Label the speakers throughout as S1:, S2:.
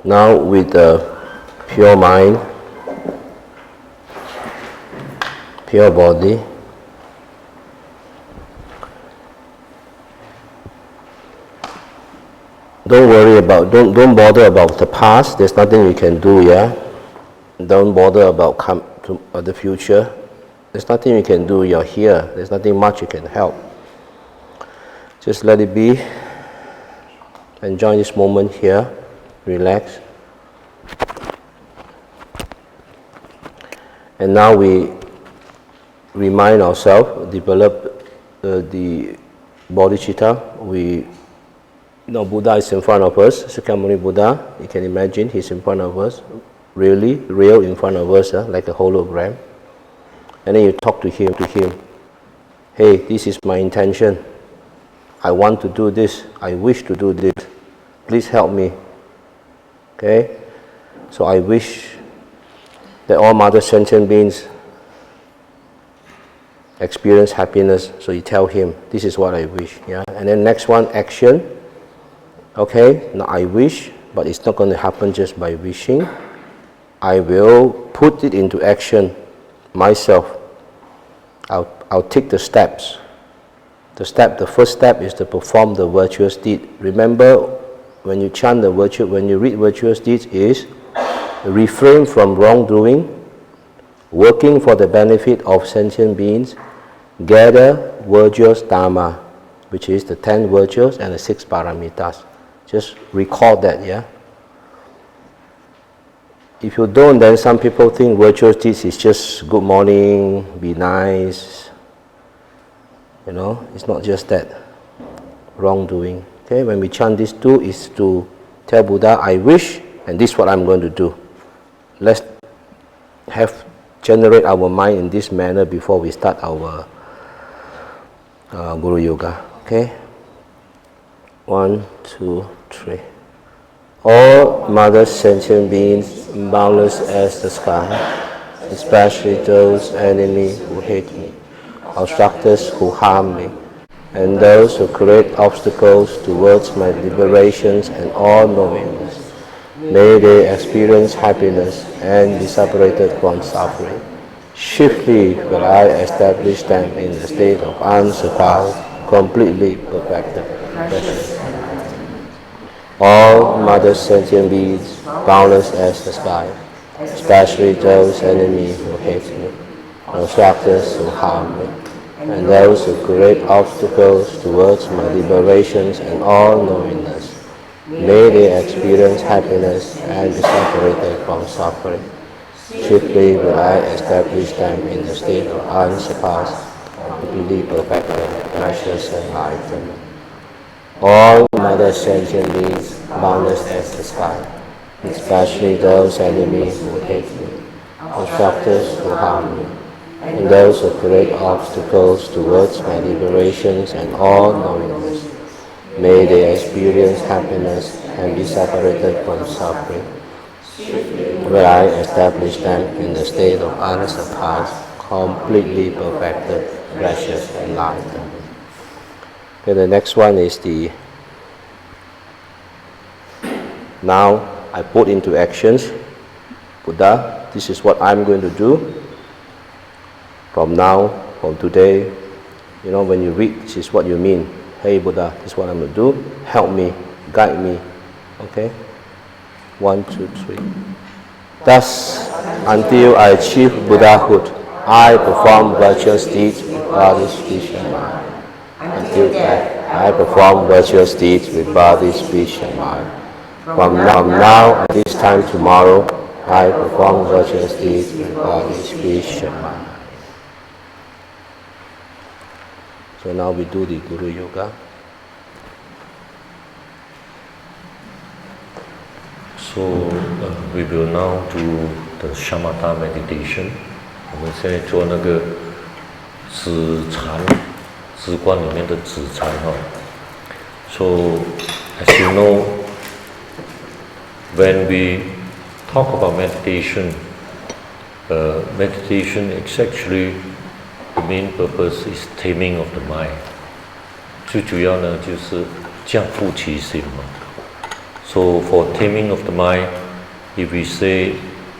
S1: Now with the pure mind, pure body, don't bother about the past. There's nothing you can do. Yeah, don't bother about the future. There's nothing you can do. You're here. There's nothing much you can help. Just let it be. Enjoy this moment here. Relax. And now we remind ourselves, develop the bodhicitta. Buddha is in front of us, Sakyamuni Buddha. You can imagine he's in front of us, really, real in front of us, like a hologram. And then you talk to him, hey, this is my intention. I want to do this. I wish to do this. Please help me. Okay? So I wish that all mother sentient beings experience happiness. So you tell him, this is what I wish. Yeah? And then next one, action. Okay, now I wish, but it's not going to happen just by wishing. I will put it into action myself. I'll take the steps. The first step is to perform the virtuous deed. Remember, when you chant when you read virtuous deeds, is refrain from wrongdoing, working for the benefit of sentient beings, gather virtuous dharma, which is the 10 virtues and the 6 paramitas. Just recall that, yeah? If you don't, then some people think virtuous deeds is just good morning, be nice. You know, it's not just that. Wrongdoing. Okay, when we chant these two, is to tell Buddha, I wish, and this is what I'm going to do. Let's generate our mind in this manner before we start our Guru Yoga. Okay? 1, 2, 3. All mother sentient beings, boundless as the sky, especially those enemies who hate me, obstructors who harm me, and those who create obstacles towards my liberations and all knowingness, may they experience happiness and be separated from suffering. Swiftly will I establish them in the state of unsurpassed, completely perfected presence. All mother sentient beings, boundless as the sky, especially those enemies who hate me, obstructors who harm me, and those who create obstacles towards my liberations and all knowingness, may they experience happiness and be separated from suffering. Swiftly will I establish them in the state of unsurpassed, completely perfected, precious and enlightenment. All mother sentient beings, boundless as the sky, especially those enemies who hate me, obstructors who harm me, and those who create obstacles towards my liberations and all knowingness, may they experience happiness and be separated from suffering. Will I establish them in the state of unsurpassed, completely perfected, precious and enlightenment. Okay, the next one is now I put into actions. Buddha, this is what I'm going to do. From now, from today, you know, when you read, this is what you mean. Hey Buddha, this is what I'm going to do. Help me, guide me. Okay? 1, 2, 3. Thus, until I achieve Buddhahood, I perform virtuous deeds with body, speech, and mind. Until death, I perform virtuous deeds with body, speech, and mind. From now and this time tomorrow, I perform virtuous deeds with body, speech, and mind. So now we do the Guru Yoga.
S2: So we will now do the Shamatha meditation. 我们现在做那个止禅，止观里面的止禅哈。So as you know, when we talk about meditation, meditation is actually the main purpose is taming of the mind. 最主要呢就是降伏其心嘛。So for taming of the mind, if we say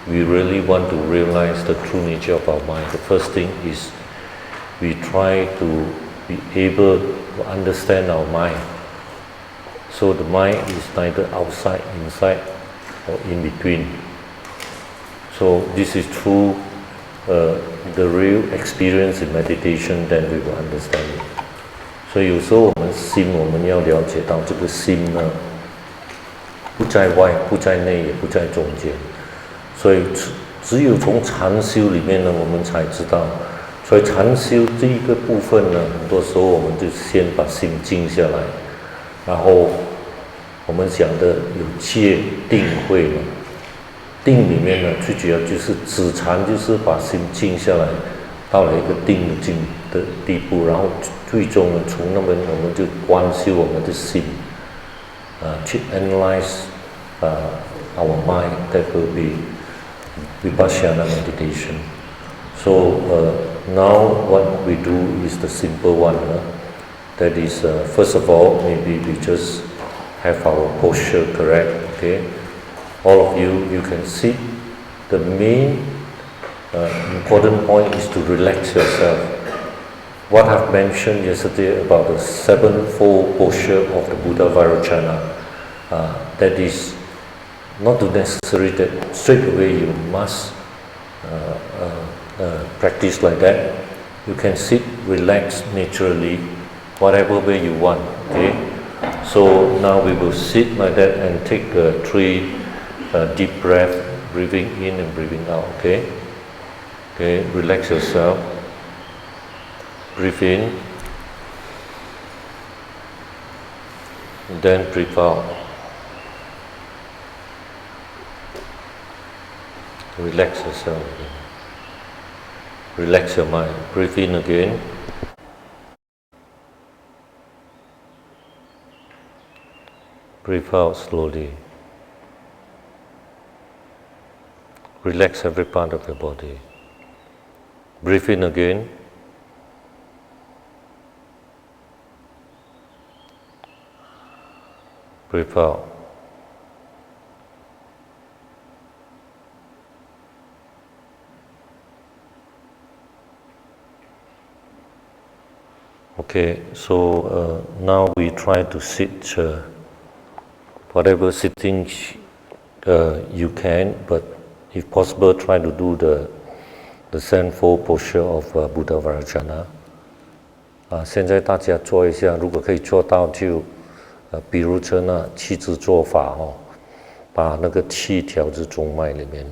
S2: we really want to realize the true nature of our mind, the first thing is we try to be able to understand our mind. So the mind is neither outside, inside, or in between. So this is through the real experience in meditation, then we will understand it. 所以有时候我们心，我们要了解到这个心呢，不在外，不在内，也不在中间。所以只有从禅修里面呢，我们才知道。所以禅修这一个部分呢，很多时候我们就先把心静下来，然后我们讲的有戒定慧嘛。定里面呢，最主要就是止禅，就是把心静下来，到了一个定的地步，然后最终呢，从那边我们就观修我们的心，去 analyze our mind. That will be vipassana meditation. So now what we do is the simple one. That is, first of all, maybe we just have our posture correct. Okay. All of you can sit. The main important point is to relax yourself. What I've mentioned yesterday about the sevenfold posture of the Buddha Vajrayana, that is not necessary that straight away you must practice like that. You can sit, relax naturally, whatever way you want. Okay. So now we will sit like that and take 3 deep breath, breathing in and breathing out. Okay. Okay. Relax yourself. Breathe in. And then breathe out. Relax yourself. Relax your mind. Breathe in again. Breathe out slowly. Relax every part of your body. Breathe in again. Breathe out. Okay, so now we try to sit, whatever sitting you can, but if possible, try to do the sevenfold posture of Buddha Vajrayana. 现在大家做一下，如果可以做到就，比如这那气质做法哦，把那个气调至中脉里面。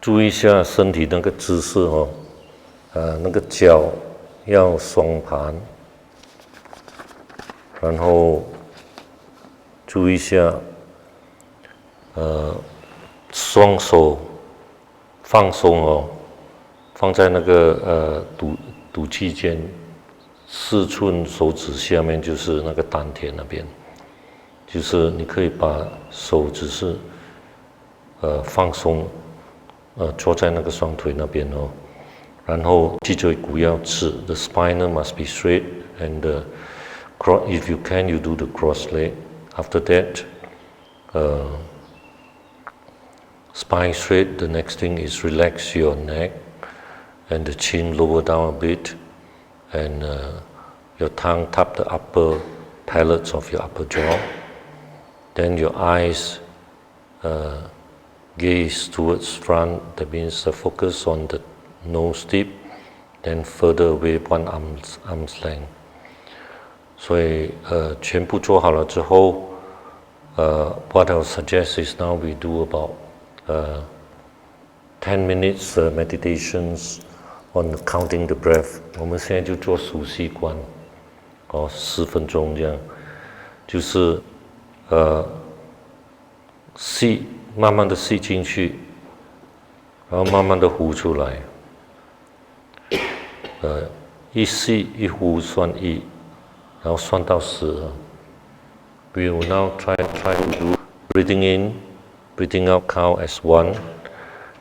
S2: 注意一下身体那个姿势哦，那个脚要双盘，然后注意一下，双手放松哦，放在那个肚脐间，4寸手指下面就是那个丹田那边，就是你可以把手只是放松。坐在那个双腿那边哦，然后脊椎骨要直 ，the spine must be straight and if you can, you do the cross leg. After that, spine straight. The next thing is relax your neck and the chin lower down a bit, and your tongue tap the upper palates of your upper jaw. Then your eyes. Gaze towards front, that means focus on the nose tip, then further away 1 arm's length. 所以全部做好了之后，what I would suggest is now we do about 10 minutes meditations on counting the breath. 我们现在就做数息观，10分钟这样，就是吸。慢慢的吸进去，然后慢慢的呼出来。一吸一呼算1，然后算到10。We will now try to do breathing in, breathing out count as 1,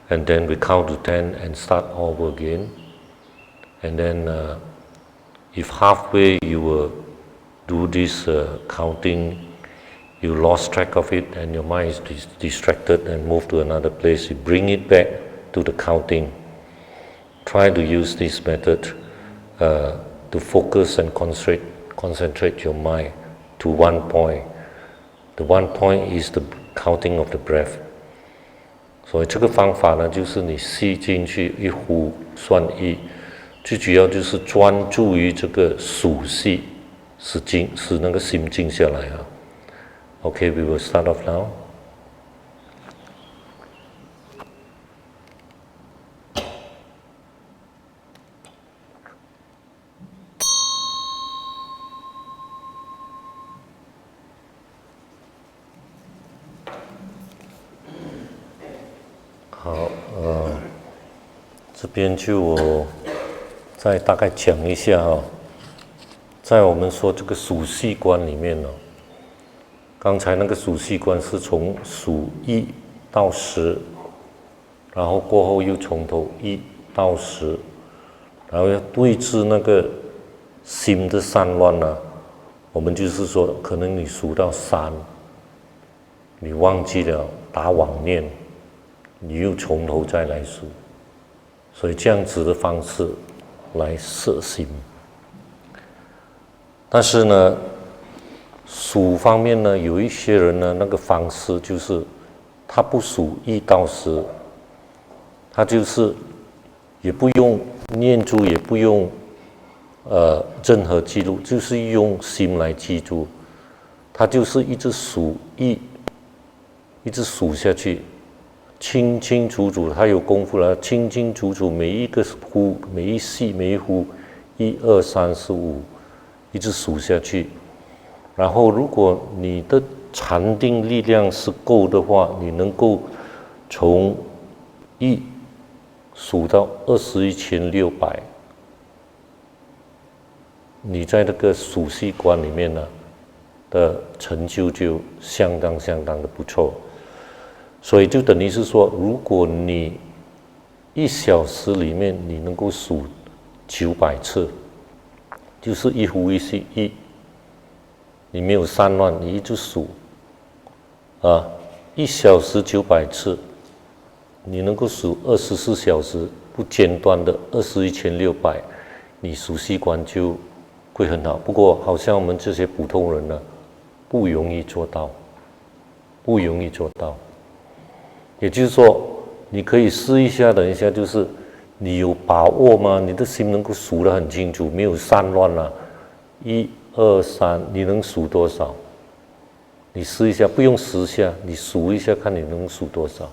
S2: and then we count to 10 and start over again. And then if halfway you will do this counting, you lost track of it and your mind is distracted and move to another place, you bring it back to the counting. Try to use this method to focus and concentrate your mind to one point. The one point is the counting of the breath. 所以这个方法呢，就是你吸进去一呼算一，最主要就是专注于这个数息，使那个心静下来啊。Okay, we will start off now. 好，这边就我再大概讲一下哈，在我们说这个数息观里面呢。刚才那个数息观是从数1到10，然后过后又从头1到10，然后要对治那个心的散乱呢。我们就是说，可能你数到3，你忘记了打妄念，你又从头再来数，所以这样子的方式来摄心。但是呢，数方面呢，有一些人呢，那个方式就是他不数1到10，他就是也不用念珠，也不用任何记录，就是用心来记住，他就是一直数一直数下去，清清楚楚，他有功夫了，清清楚楚每一个呼，每一息，每一呼，1、2、3、4、5，一直数下去。然后，如果你的禅定力量是够的话，你能够从1数到21600，你在这个数息观里面呢的成就就相当的不错。所以就等于是说，如果你1小时里面你能够数900次，就是一呼一吸1。你没有散乱，你一直数，1小时900次，你能够数24小时不间断的21600，你数息观就会很好。不过，好像我们这些普通人呢，不容易做到。也就是说，你可以试一下，等一下就是你有把握吗？你的心能够数得很清楚，没有散乱了，1、2、3，你能数多少？你试一下，不用10下，你数一下，看你能数多少。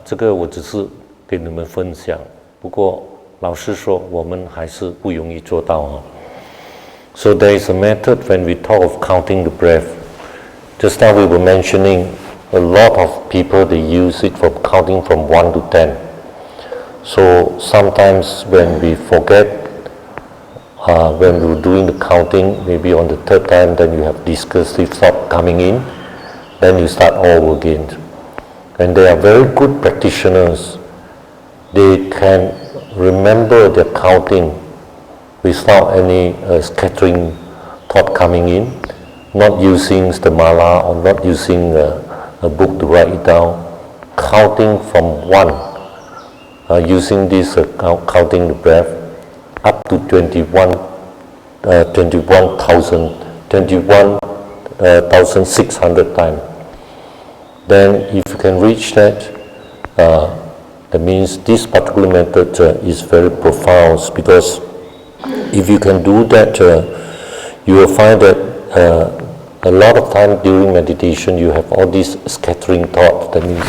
S2: 这个我只是给你们分享。不过老实说，我们还是不容易做到啊。So there is a method when we talk of counting the breath. Just now we were mentioning a lot of people they use it for counting from 1 to 10. So sometimes when we forget.When we were doing the counting, maybe on the 3rd time, then you have discursive thought coming in, then you start all over again. And they are very good practitioners. They can remember their counting without any scattering thought coming in, not using the mala or not using a book to write it down, counting from 1, using this counting the breath.Up to 21,600 times. Then if you can reach that, that means this particular method is very profound, because if you can do that, you will find that a lot of time during meditation you have all these scattering thoughts. That means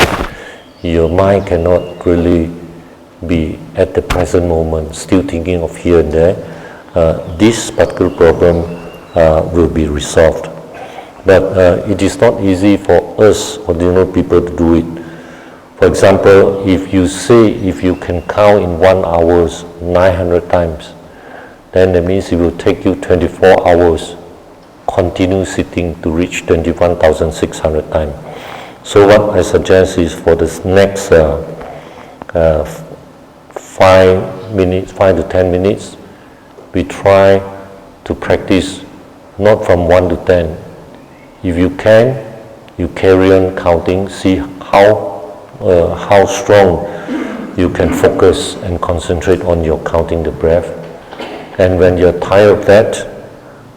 S2: your mind cannot really be at the present moment, still thinking of here and there. This particular problem will be resolved. But it is not easy for us ordinary people to do it. For example, if you can count in 1 hour 900 times, then that means it will take you 24 hours continue sitting to reach 21,600 times. So what I suggest is for this next 5 to 10 minutes, we try to practice not from 1 to 10. If you can, you carry on counting, see how strong you can focus and concentrate on your counting the breath. And when you're tired of that,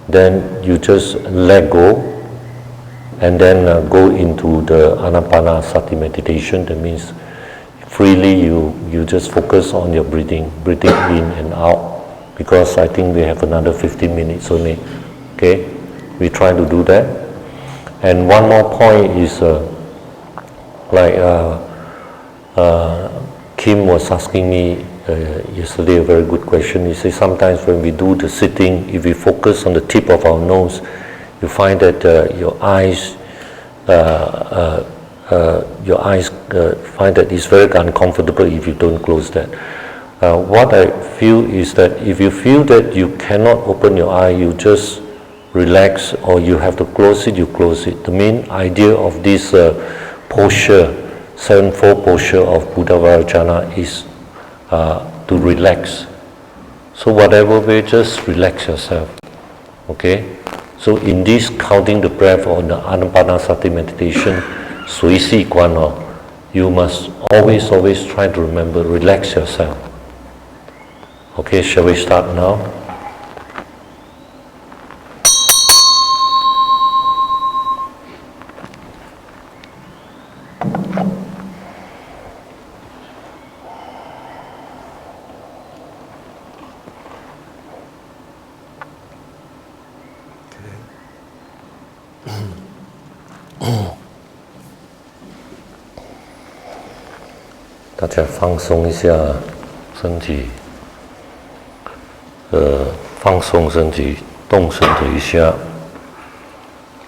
S2: then you just let go and then go into the Anapanasati meditation. That means freely you just focus on your breathing in and out, because I think we have another 15 minutes only. Okay, we try to do that. And one more point is Kim was asking me yesterday a very good question. He says sometimes when we do the sitting, if we focus on the tip of our nose, you find that your eyes find that it's very uncomfortable if you don't close that. What I feel is that if you feel that you cannot open your eye, you just relax, or you have to close it, you close it. The main idea of this posture, 7-4 posture of Bodhisattvacharyāvatāra is to relax. So whatever way, just relax yourself. Okay? So in this counting the breath or the Anapanasati meditation, 随息观 you must always try to remember, relax yourself. Okay, shall we start now? Okay. 大家放松一下身体，放松身体，动身体一下，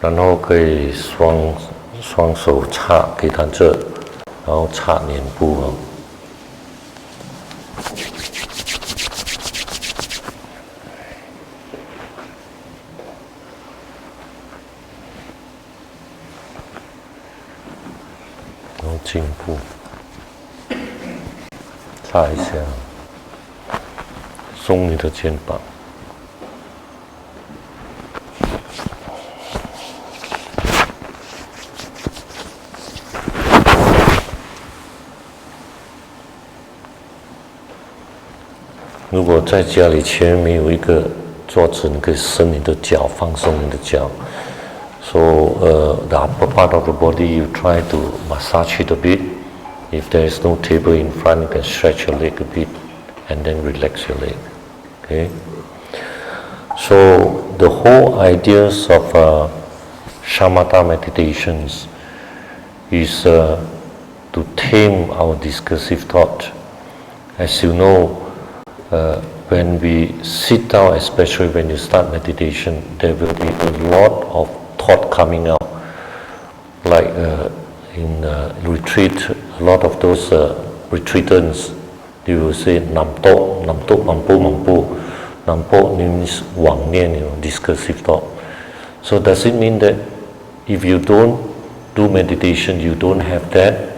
S2: 然后可以双手插给他这，然后插脸部哦。然后颈部。插一下，松你的肩膀。如果在家里前面没有一个桌子，你可以伸你的脚，放松你的脚。So the upper part of the body, you try to massage it a bit. If there is no table in front, you can stretch your leg a bit and then relax your leg. Okay. So the whole ideas of shamatha meditations is to tame our discursive thought. As you know, when we sit down, especially when you start meditation, there will be a lot of thought coming out. Like in retreat, a lot of those retreatants, they will say namto, namto, mampo, mampo. Nampo means wang nian, discursive thought. So does it mean that if you don't do meditation, you don't have that?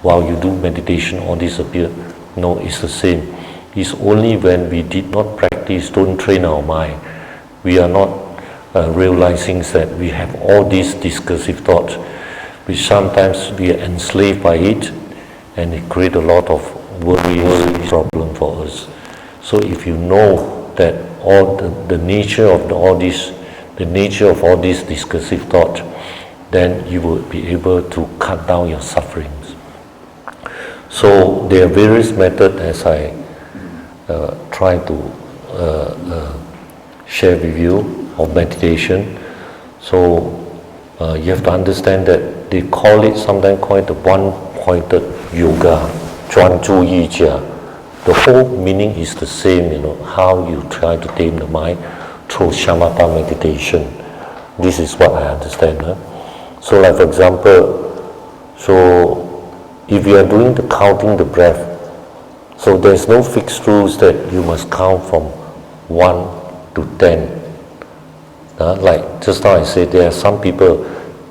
S2: While you do meditation, all this appear? No, it's the same. It's only when we did not practice, don't train our mind, we are not realizing that we have all these discursive thoughts, which sometimes we are enslaved by it, and it creates a lot of worry problem for us. So if you know that all the nature of all this discursive thought, then you will be able to cut down your sufferings. So there are various methods, as I try to share with you, of meditation. So you have to understand that they call it, sometimes call it the one-pointed yoga, 专注意家. The whole meaning is the same, how you try to tame the mind through shamatha meditation. This is what I understand. So like for example, so if you are doing the counting the breath, so there's no fixed rules that you must count from 1 to 10. Like just now I said, there are some people,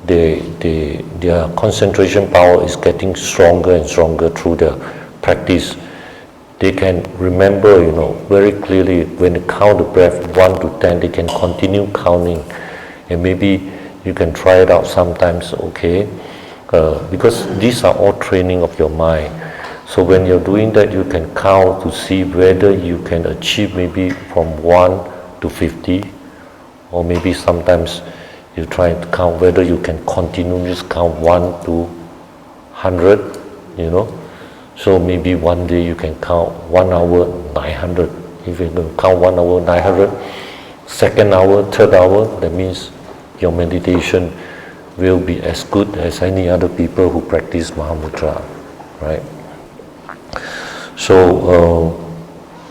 S2: their concentration power is getting stronger and stronger through the practice. They can remember, very clearly when they count the breath 1 to 10, they can continue counting. And maybe you can try it out sometimes, okay? Because these are all training of your mind. So when you're doing that, you can count to see whether you can achieve maybe from 1 to 50, or maybe sometimes you try to count whether you can continue just count 1 to 100, So maybe one day you can count 1 hour 900. If you can count 1 hour 900, second hour, third hour, that means your meditation will be as good as any other people who practice Mahamudra, right? So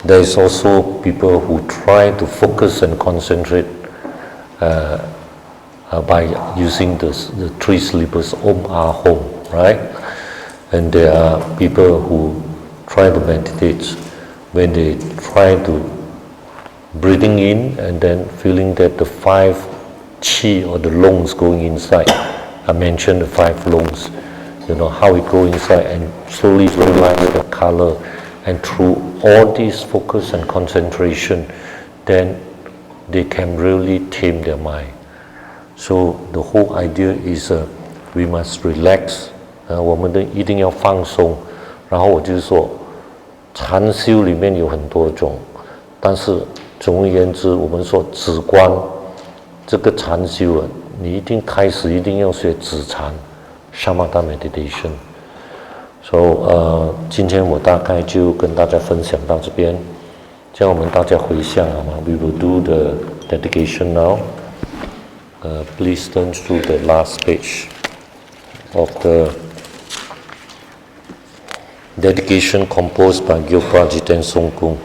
S2: there is also people who try to focus and concentrate by using the 3 syllables Om Ah Hum, right? And there are people who try to meditate when they try to breathing in and then feeling that the 5 chi or the lungs going inside. I mentioned the 5 lungs, how it goes inside and slowly realize the color. And through all this focus and concentration, then they can really tame their mind. So the whole idea is we must relax. 我们一定要放松。然后我就是说，禅修里面有很多种，但是总而言之，我们说止观这个禅修啊，你一定开始一定要学止禅 ，Shamatha meditation。So 今天我大概就跟大家分享到这边，这样我们大家回向好吗 ？We will do the dedication now. Please turn to the last page of the dedication composed by Gyokpa Jiten Songkung.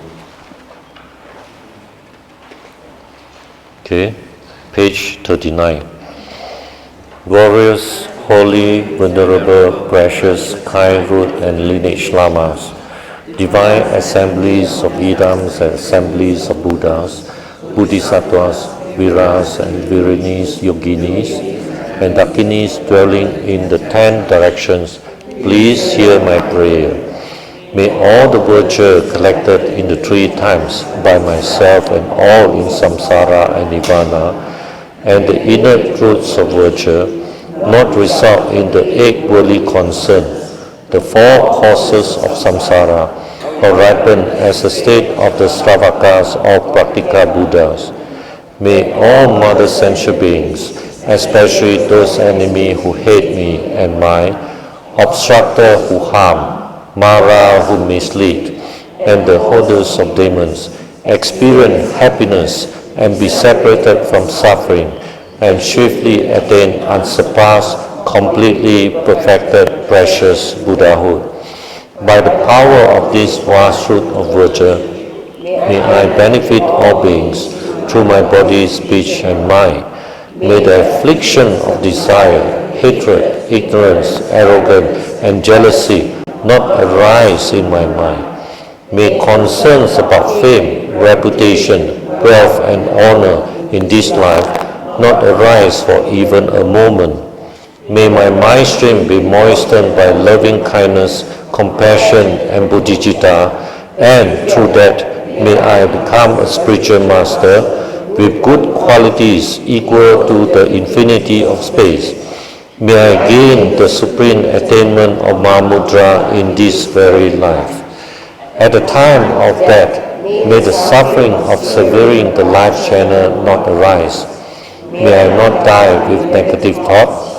S2: Okay, page 39. Glorious, holy, venerable, precious, kind root and lineage lamas, divine assemblies of Idams and assemblies of Buddhas, Bodhisattvas, Viras and Virinis, Yoginis, and Dakinis dwelling in the 10 directions, please hear my prayer. May all the virtue collected in the 3 times by myself and all in samsara and nirvana, and the inner truths of virtue, not result in the 8 worldly concern, the 4 causes of samsara, or ripen as the state of the Sravakas or Praktika Buddhas. May all mother sentient beings, especially those enemies who hate me and mine, obstructor who harm, Mara who mislead, and the holders of demons, experience happiness and be separated from suffering, and swiftly attain unsurpassed, completely perfected, precious Buddhahood. By the power of this vast root of virtue, may I benefit all beings through my body, speech, and mind. May the affliction of desire, hatred, ignorance, arrogance, and jealousy not arise in my mind. May concerns about fame, reputation, wealth, and honor in this life not arise for even a moment. May my mind stream be moistened by loving kindness, compassion, and bodhicitta, and through that may I become a spiritual master with good qualities equal to the infinity of space. May I gain the supreme attainment of Mahamudra in this very life. At the time of death, may the suffering of severing the life channel not arise. May I not die with negative thought.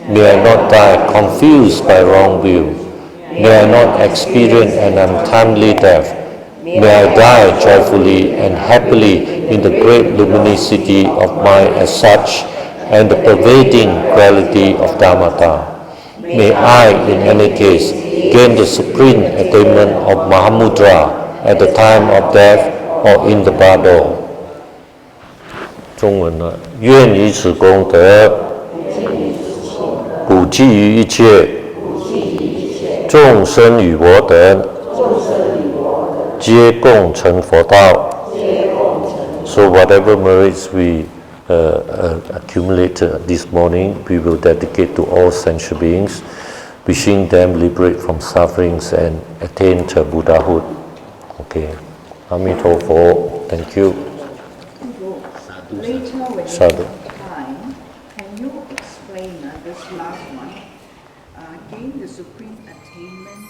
S2: May I not die confused by wrong view. May I not experience an untimely death. May I die joyfully and happily in the great luminosity of mind as such, and the pervading quality of Dharmata. May I, in any case, gain the supreme attainment of Mahamudra at the time of death or in the bardo. 中文呢，愿以此功德，普济于一切众生与我等，皆共成佛道。So whatever merits we accumulated this morning, we will dedicate to all sentient beings, wishing them liberate from sufferings and attain to Buddhahood. Okay. Amitabha, thank you.
S3: Later, when
S2: Sadhu.
S3: you have time, can you explain this last one? Gain the supreme attainment